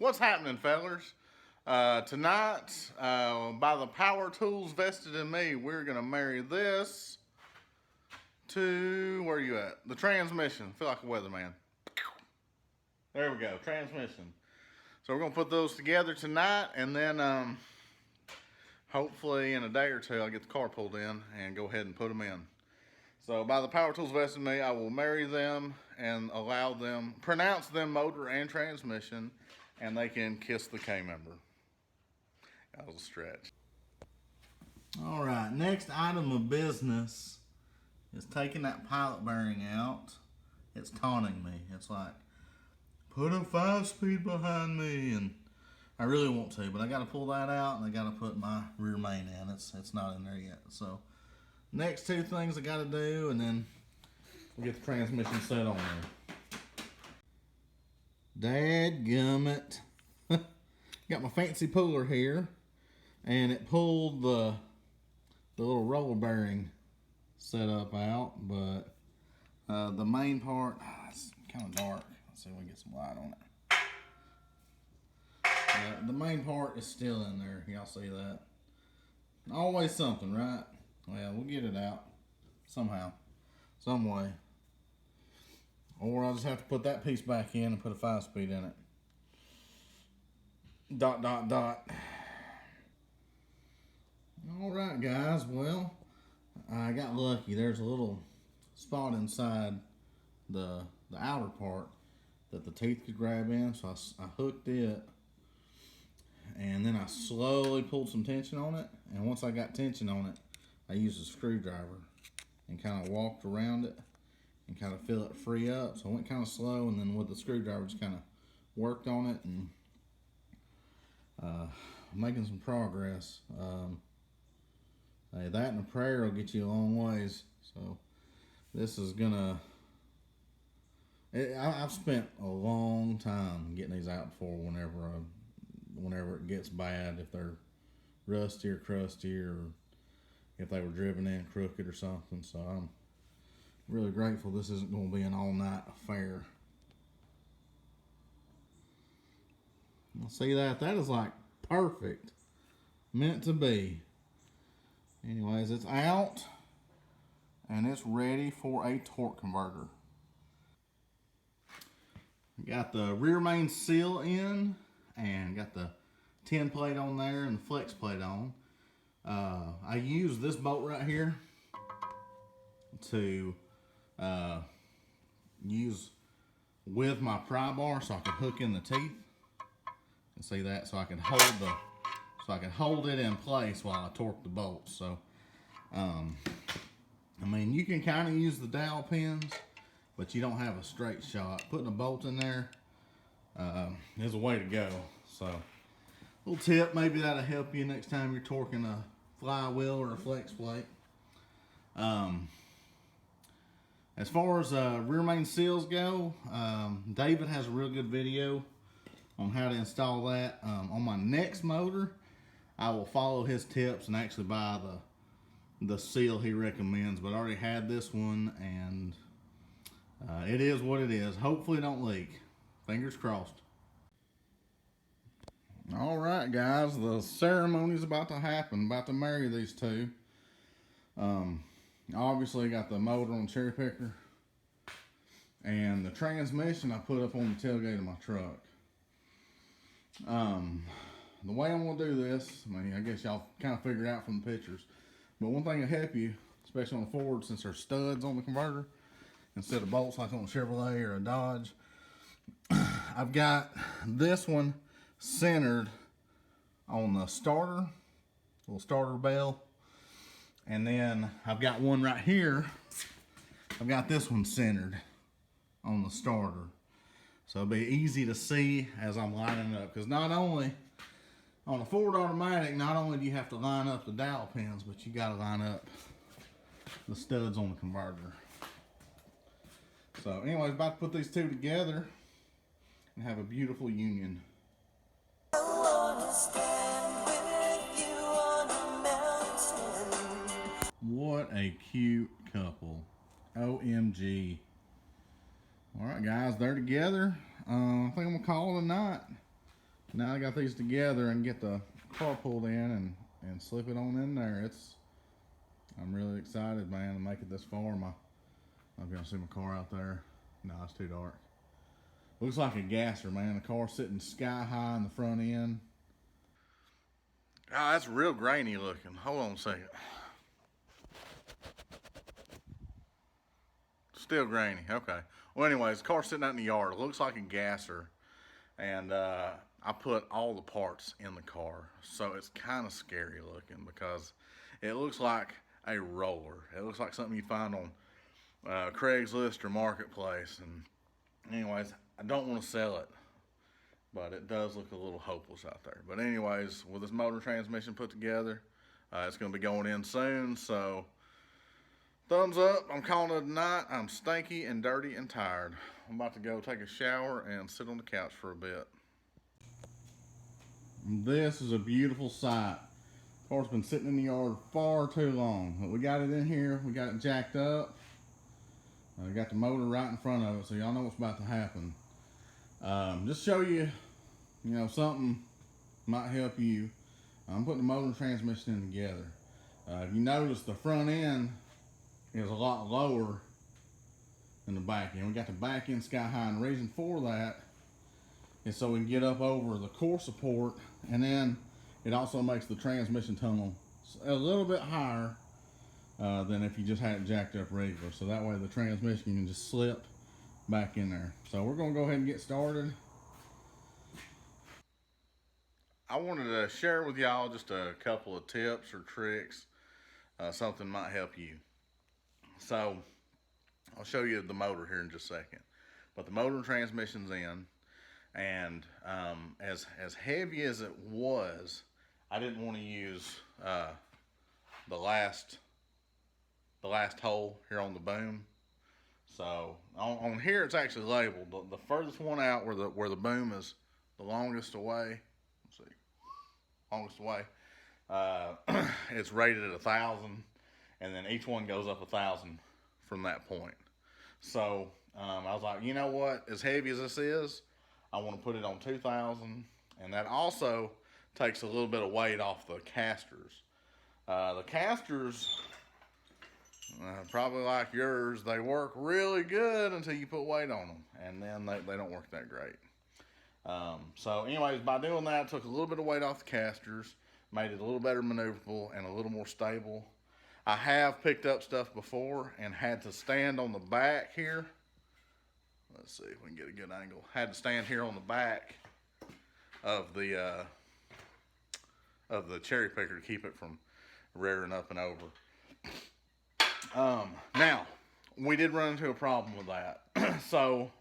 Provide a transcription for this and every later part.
what's happening, fellers? Tonight, by the power tools vested in me, we're gonna marry this to, where you at? The transmission. I feel like a weatherman. There we go, transmission. So we're gonna put those together tonight, and then hopefully in a day or two I'll get the car pulled in and go ahead and put them in. So by the power tools vested in me, I will marry them and allow them, pronounce them motor and transmission, and they can kiss the K member. That was a stretch. All right, next item of business is taking that pilot bearing out. It's taunting me. It's like, put a 5-speed behind me, and I really want to, but I got to pull that out, and I got to put my rear main in. It's not in there yet. So next two things I got to do, and then we'll get the transmission set on there. Dadgummit. Got my fancy puller here, and it pulled the little roller bearing setup out, but the main part, it's kind of dark. Let's see if we can get some light on it. The main part is still in there. Y'all see that? Always something, right? Well, we'll get it out somehow, some way. Or I'll just have to put that piece back in and put a 5-speed in it. ... Alright guys, well, I got lucky. There's a little spot inside the outer part that the teeth could grab in, so I hooked it, and then I slowly pulled some tension on it, and once I got tension on it, I used a screwdriver and kind of walked around it and kind of feel it free up. So I went kind of slow, and then with the screwdriver just kind of worked on it and making some progress. Hey, that and a prayer will get you a long ways. So this is gonna, I've spent a long time getting these out before whenever it gets bad, if they're rusty or crusty, or if they were driven in crooked or something. So I'm really grateful this isn't going to be an all-night affair. You'll see that is like perfect, meant to be. Anyways, it's out and it's ready for a torque converter. Got the rear main seal in and got the 10 plate on there and the flex plate on. I use this bolt right here to use with my pry bar so I can hook in the teeth. And see that, so I can hold it in place while I torque the bolts. So I mean, you can kind of use the dowel pins, but you don't have a straight shot. Putting a bolt in there is a way to go. So little tip, maybe that'll help you next time you're torquing a flywheel or a flex plate. As far as rear main seals go, David has a real good video on how to install that. On my next motor, I will follow his tips and actually buy the seal he recommends, but I already had this one, and it is what it is. Hopefully it don't leak. Fingers crossed. All right, guys, the ceremony's about to happen. About to marry these two. Obviously got the motor on the cherry picker, and the transmission I put up on the tailgate of my truck. The way I'm gonna do this, I mean, I guess y'all kind of figured out from the pictures, but one thing will help you, especially on the Ford, since there's studs on the converter instead of bolts like on a Chevrolet or a Dodge. I've got this one centered on the starter, little starter bell, and then I've got one right here. I've got this one centered on the starter, so it'll be easy to see as I'm lining it up, because not only on a Ford automatic, not only do you have to line up the dowel pins, but you got to line up the studs on the converter. So anyways, about to put these two together and have a beautiful union. What a cute couple. OMG. Alright guys, they're together. I think I'm going to call it a night. Now I got these together and get the car pulled in and slip it on in there. I'm really excited, man, to make it this far. Maybe I'll see my car out there. No, it's too dark. Looks like a gasser, man. The car's sitting sky high in the front end. Oh, that's real grainy looking. Hold on a second. Still grainy. Okay. Well, anyways, the car's sitting out in the yard. It looks like a gasser. And I put all the parts in the car. So it's kind of scary looking because it looks like a roller. It looks like something you find on Craigslist or Marketplace. And anyways, I don't want to sell it, but it does look a little hopeless out there. But anyways, with this motor transmission put together, it's going to be going in soon. So thumbs up. I'm calling it a night. I'm stinky and dirty and tired. I'm about to go take a shower and sit on the couch for a bit. This is a beautiful sight. The car's been sitting in the yard far too long. But we got it in here. We got it jacked up. We got the motor right in front of it, so y'all know what's about to happen. Just show you, something might help you. I'm putting the motor and transmission in together. If you notice, the front end is a lot lower than the back end. We got the back end sky high, and the reason for that is so we can get up over the core support, and then it also makes the transmission tunnel a little bit higher than if you just had it jacked up regular. So that way the transmission can just slip back in there. So we're gonna go ahead and get started. I wanted to share with y'all just a couple of tips or tricks. Something might help you. So I'll show you the motor here in just a second. But the motor and transmission's in, and as heavy as it was, I didn't want to use the last hole here on the boom. So on here it's actually labeled. The furthest one out where the boom is the longest away. Let's see, longest away. It's rated at 1,000, and then each one goes up 1,000 from that point. So I was like, you know what? As heavy as this is, I want to put it on 2,000, and that also takes a little bit of weight off the casters. The casters, probably like yours, they work really good until you put weight on them, and then they don't work that great. So anyways, by doing that, I took a little bit of weight off the casters, made it a little better maneuverable and a little more stable. I have picked up stuff before and had to stand on the back here. Let's see if we can get a good angle. Had to stand here on the back of the cherry picker to keep it from rearing up and over. Now, we did run into a problem with that. So,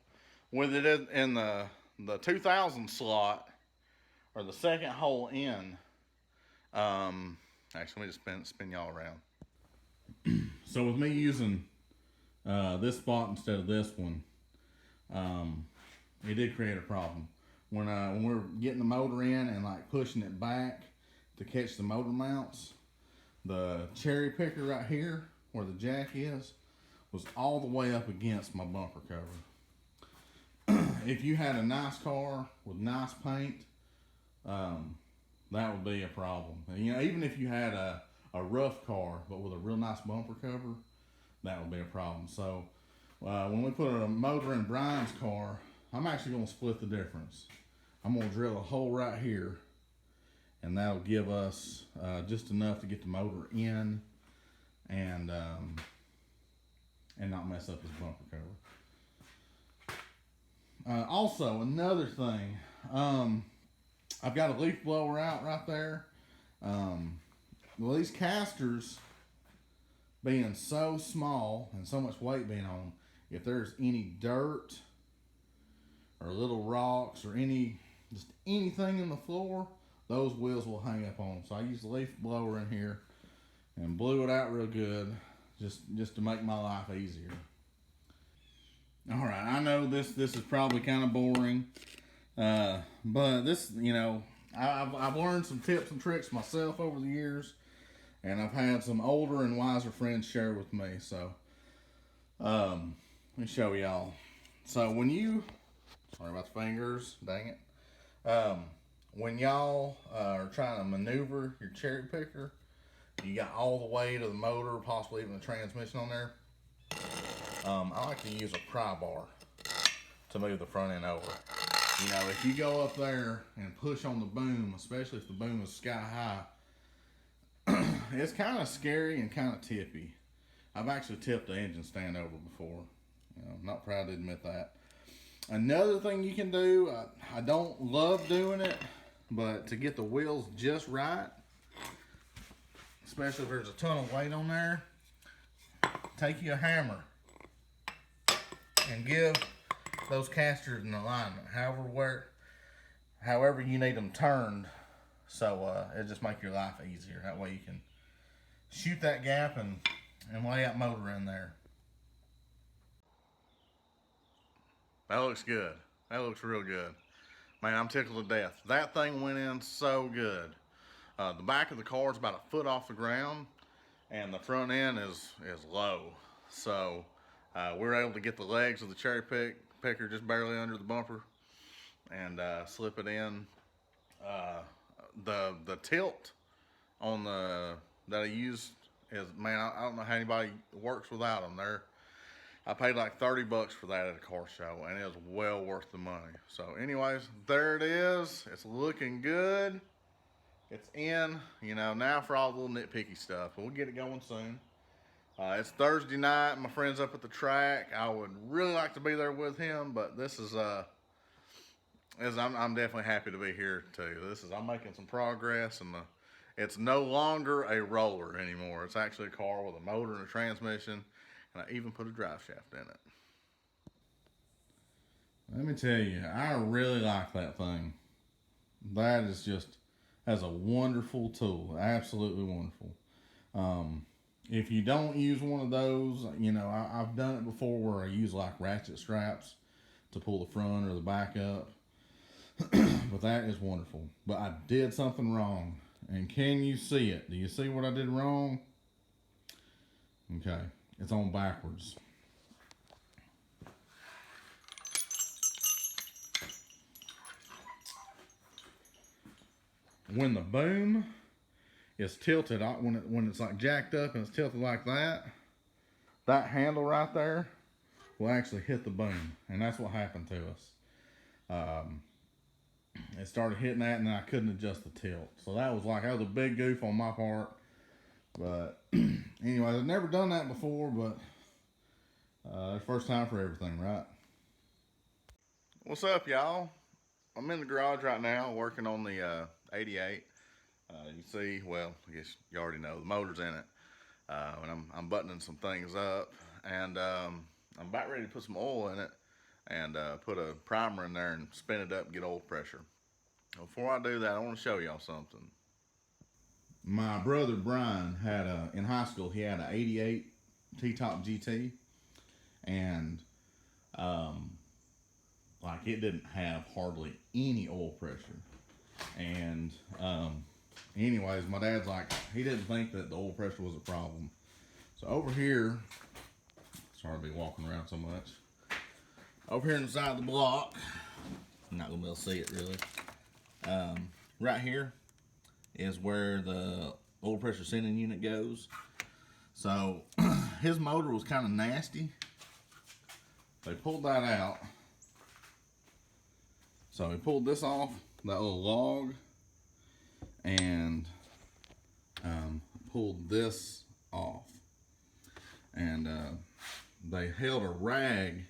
with it in the 2,000 slot, or the second hole in, actually, let me just spin y'all around. So, with me using this spot instead of this one, it did create a problem. When we're getting the motor in and like pushing it back to catch the motor mounts, the cherry picker right here where the jack is was all the way up against my bumper cover. If you had a nice car with nice paint, that would be a problem. Even if you had a rough car but with a real nice bumper cover, that would be a problem. So when we put a motor in Brian's car, I'm actually going to split the difference. I'm going to drill a hole right here, and that'll give us just enough to get the motor in and not mess up his bumper cover. Also, another thing, I've got a leaf blower out right there. Well, these casters being so small and so much weight being on them, if there's any dirt or little rocks or just anything in the floor, those wheels will hang up on them. So I used the leaf blower in here and blew it out real good, just to make my life easier. All right, I know this is probably kind of boring, but this, I've learned some tips and tricks myself over the years, and I've had some older and wiser friends share with me. So let me show y'all. So when you, sorry about the fingers, dang it. when y'all are trying to maneuver your cherry picker, you got all the weight of the motor, possibly even the transmission on there. I like to use a pry bar to move the front end over. You know, if you go up there and push on the boom, especially if the boom is sky high, it's kind of scary and kind of tippy. I've actually tipped the engine stand over before. You know, I'm not proud to admit that. Another thing you can do, I don't love doing it, but to get the wheels just right, especially if there's a ton of weight on there, take you a hammer and give those casters an alignment, however you need them turned, so it just make your life easier. That way you can shoot that gap and lay that motor in there. That looks good. That looks real good. Man, I'm tickled to death. That thing went in so good. The back of the car is about a foot off the ground, and the front end is low. So we're able to get the legs of the cherry picker just barely under the bumper and slip it in. The tilt on that I used is, man, I don't know how anybody works without them. I paid like $30 for that at a car show, and it was well worth the money. So anyways, there it is. It's looking good. It's in, you know, now for all the little nitpicky stuff. We'll get it going soon. It's Thursday night. My friend's up at the track. I would really like to be there with him, but this is, I'm definitely happy to be here too. I'm making some progress, and it's no longer a roller anymore. It's actually a car with a motor and a transmission. And I even put a drive shaft in it. Let me tell you, I really like that thing. That's a wonderful tool. Absolutely wonderful. If you don't use one of those, you know, I've done it before where I use like ratchet straps to pull the front or the back up. But that is wonderful. But I did something wrong. And can you see it? Do you see what I did wrong? Okay. It's on backwards. When the boom is tilted, when it's like jacked up and it's tilted like that, that handle right there will actually hit the boom, and that's what happened to us. It started hitting that, and I couldn't adjust the tilt, so that was a big goof on my part. But anyway, I've never done that before, but first time for everything, right? What's up, y'all? I'm in the garage right now working on the 88. You see, well, I guess you already know, the motor's in it. And I'm buttoning some things up, and I'm about ready to put some oil in it and put a primer in there and spin it up and get oil pressure. Before I do that, I want to show y'all something. My brother Brian in high school, he had an 88 T-Top GT, and like it didn't have hardly any oil pressure. And anyways, my dad's like, he didn't think that the oil pressure was a problem. So over here, sorry to be walking around so much. Over here inside the block, I'm not gonna be able to see it really. Right here is where the oil pressure sending unit goes. So his motor was kind of nasty. They pulled that out. So he pulled this off, that little log, and pulled this off. And they held a rag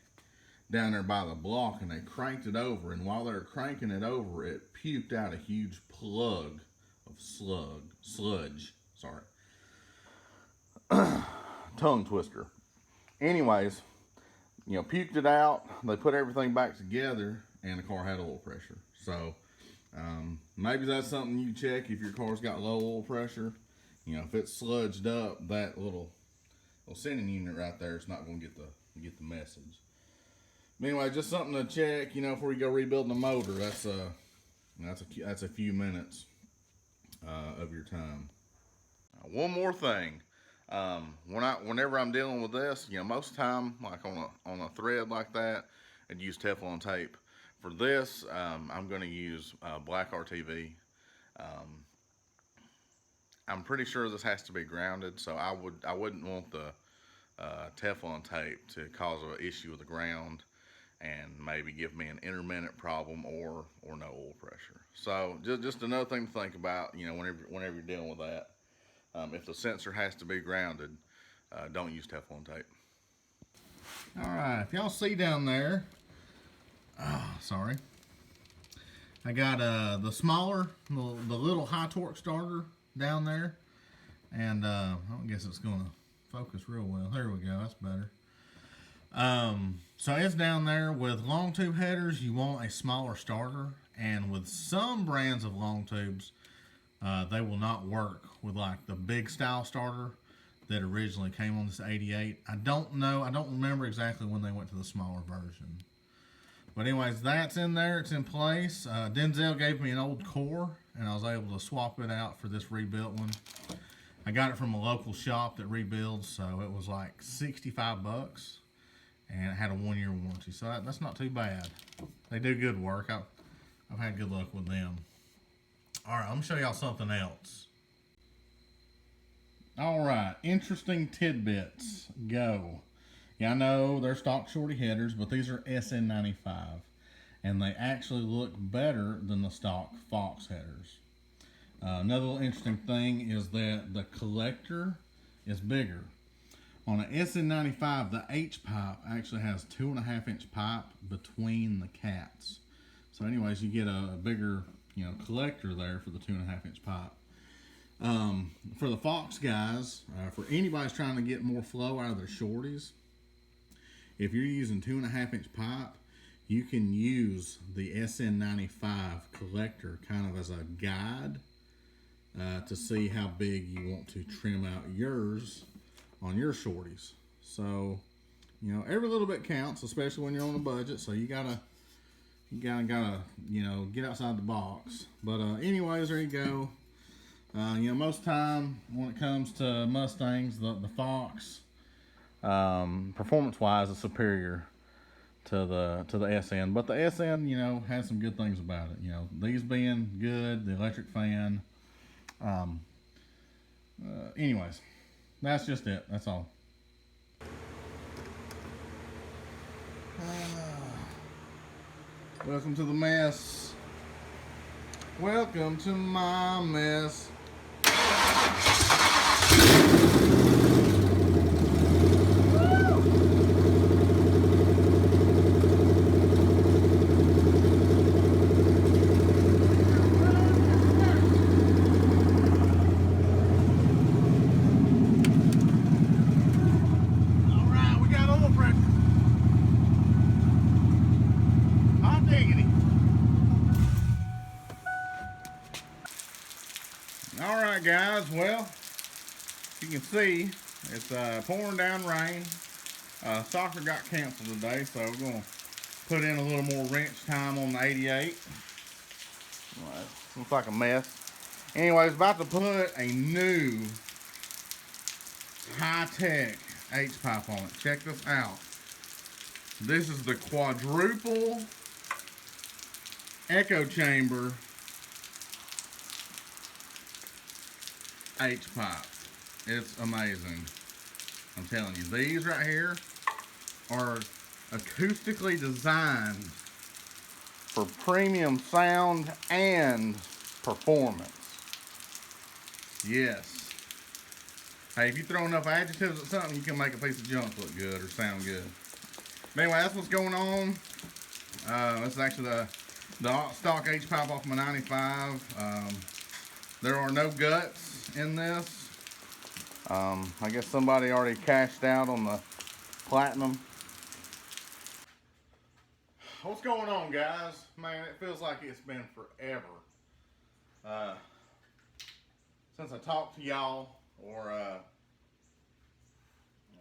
down there by the block, and they cranked it over. And while they were cranking it over, it puked out a huge plug of sludge. Sorry. Tongue twister. Anyways, you know, puked it out. They put everything back together, and the car had oil pressure. So maybe that's something you check if your car's got low oil pressure. You know, if it's sludged up, that little sending unit right there is not going to get the message. But anyway, just something to check. You know, before you go rebuilding the motor, that's a few minutes of your time. One more thing. Whenever I'm dealing with this, you know, most of the time, like on a thread like that, I'd use Teflon tape. For this, I'm going to use black RTV. Um, I'm pretty sure this has to be grounded, so I wouldn't want the Teflon tape to cause an issue with the ground and maybe give me an intermittent problem or no oil pressure. So just another thing to think about, you know, whenever you're dealing with that. If the sensor has to be grounded, don't use Teflon tape. All right, if y'all see down there, sorry, I got the smaller, the little high torque starter down there, and I don't guess it's gonna focus real well. There we go, that's better. So it's down there. With long tube headers, you want a smaller starter, and with some brands of long tubes, they will not work with like the big style starter that originally came on this 88. I don't remember exactly when they went to the smaller version. But anyways, that's in there, it's in place. Denzel gave me an old core, and I was able to swap it out for this rebuilt one. I got it from a local shop that rebuilds, so it was like 65 bucks. And it had a 1-year warranty, so that's not too bad. They do good work. I've had good luck with them. All right, I'm gonna show y'all something else. All right, interesting tidbits. Go. Yeah, I know they're stock shorty headers, but these are SN95, and they actually look better than the stock Fox headers. Another little interesting thing is that the collector is bigger. On an SN95, the H-pipe actually has 2.5-inch pipe between the cats. So anyways, you get a bigger, collector there for the 2.5-inch pipe. For the Fox guys, for anybody's trying to get more flow out of their shorties, if you're using 2.5-inch pipe, you can use the SN95 collector kind of as a guide to see how big you want to trim out yours on your shorties. So, every little bit counts, especially when you're on a budget. So you gotta get outside the box. But anyways, there you go. Most time when it comes to Mustangs, the Fox, performance-wise, is superior to the SN. But the SN, has some good things about it. These being good, the electric fan. Anyways. That's just it. That's all. Welcome to the mess. Welcome to my mess. Alright guys, well, you can see it's pouring down rain. Soccer got canceled today, so we're going to put in a little more wrench time on the 88. Looks like a mess. Anyways, about to put a new high-tech H-pipe on it. Check this out. This is the quadruple echo chamber H-pipe. It's amazing. I'm telling you, these right here are acoustically designed for premium sound and performance. Yes. Hey, if you throw enough adjectives at something, you can make a piece of junk look good or sound good. But anyway, that's what's going on. This is actually the stock H-pipe off my 95. There are no guts in this. I guess somebody already cashed out on the platinum. What's going on, guys? Man, it feels like it's been forever since I talked to y'all, or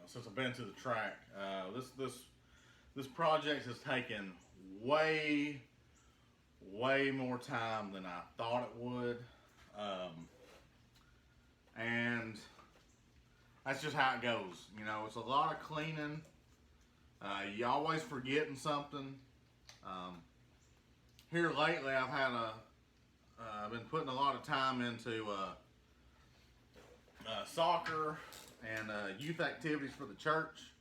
since I've been to the track. This project has taken way more time than I thought it would. And that's just how it goes. It's a lot of cleaning. You always forgetting something. here lately I've had I've been putting a lot of time into soccer and youth activities for the church.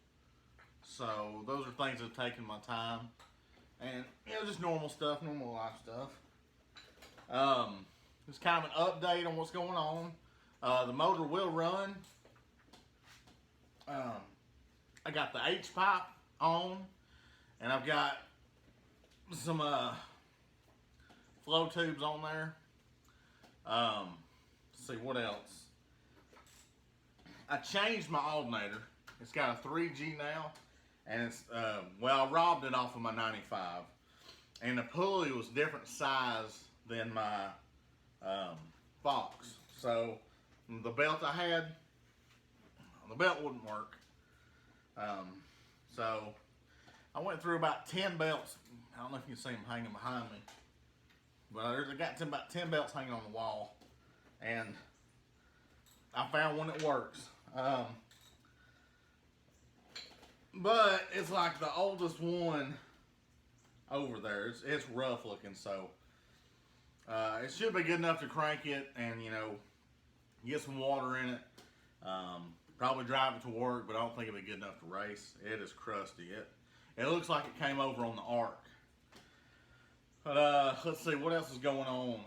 So those are things that have taken my time, and just normal stuff, normal life stuff. Just kind of an update on what's going on. The motor will run. I got the H pipe on, and I've got some flow tubes on there. Let's see what else. I changed my alternator. It's got a 3G now, and it's well, I robbed it off of my 95, and the pulley was different size than my Fox. So the belt I had, the belt wouldn't work. So I went through about 10 belts. I don't know if you can see them hanging behind me, but I got about 10 belts hanging on the wall, and I found one that works. But it's like the oldest one over there. It's rough looking, so it should be good enough to crank it and get some water in it. Probably drive it to work, but I don't think it'll be good enough to race. It is crusty. It looks like it came over on the arc. But let's see what else is going on.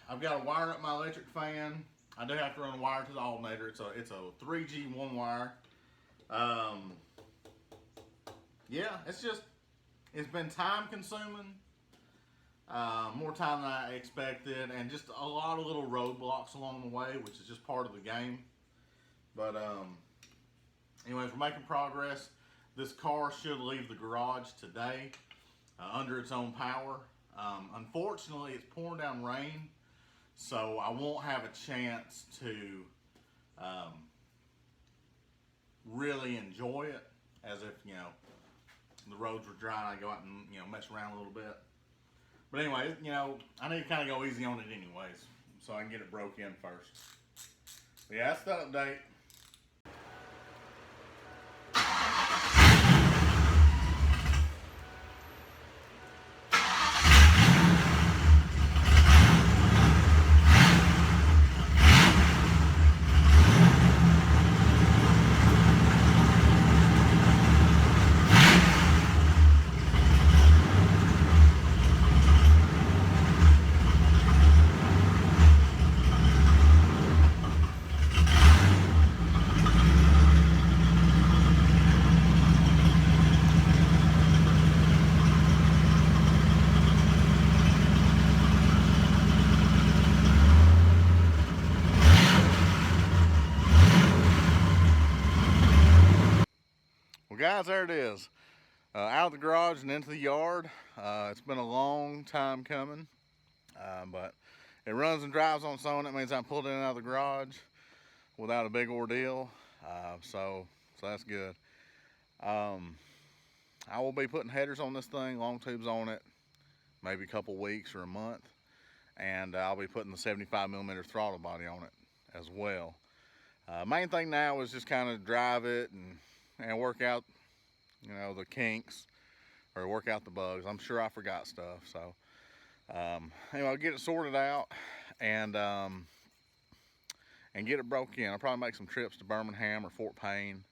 I've got to wire up my electric fan. I do have to run a wire to the alternator. It's a 3G one wire. Yeah, it's been time consuming. More time than I expected, and just a lot of little roadblocks along the way, which is just part of the game. But anyways, we're making progress. This car should leave the garage today under its own power. Unfortunately, it's pouring down rain, so I won't have a chance to really enjoy it as if the roads were dry and I go out and mess around a little bit. But anyway, I need to kind of go easy on it anyways, so I can get it broke in first. But yeah, that's that update. Well, guys, there it is. Out of the garage and into the yard. It's been a long time coming, but it runs and drives on its own. That means I pulled it out of the garage without a big ordeal, so that's good. I will be putting headers on this thing, long tubes on it, maybe a couple weeks or a month, and I'll be putting the 75mm throttle body on it as well. Main thing now is just kind of drive it and work out, the kinks, or work out the bugs. I'm sure I forgot stuff, so anyway, I'll get it sorted out and get it broke in. I'll probably make some trips to Birmingham or Fort Payne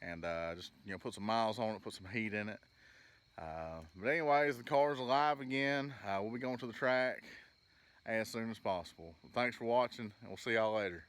and just put some miles on it, put some heat in it. But anyways, the car's alive again. We'll be going to the track as soon as possible. Thanks for watching, and we'll see y'all later.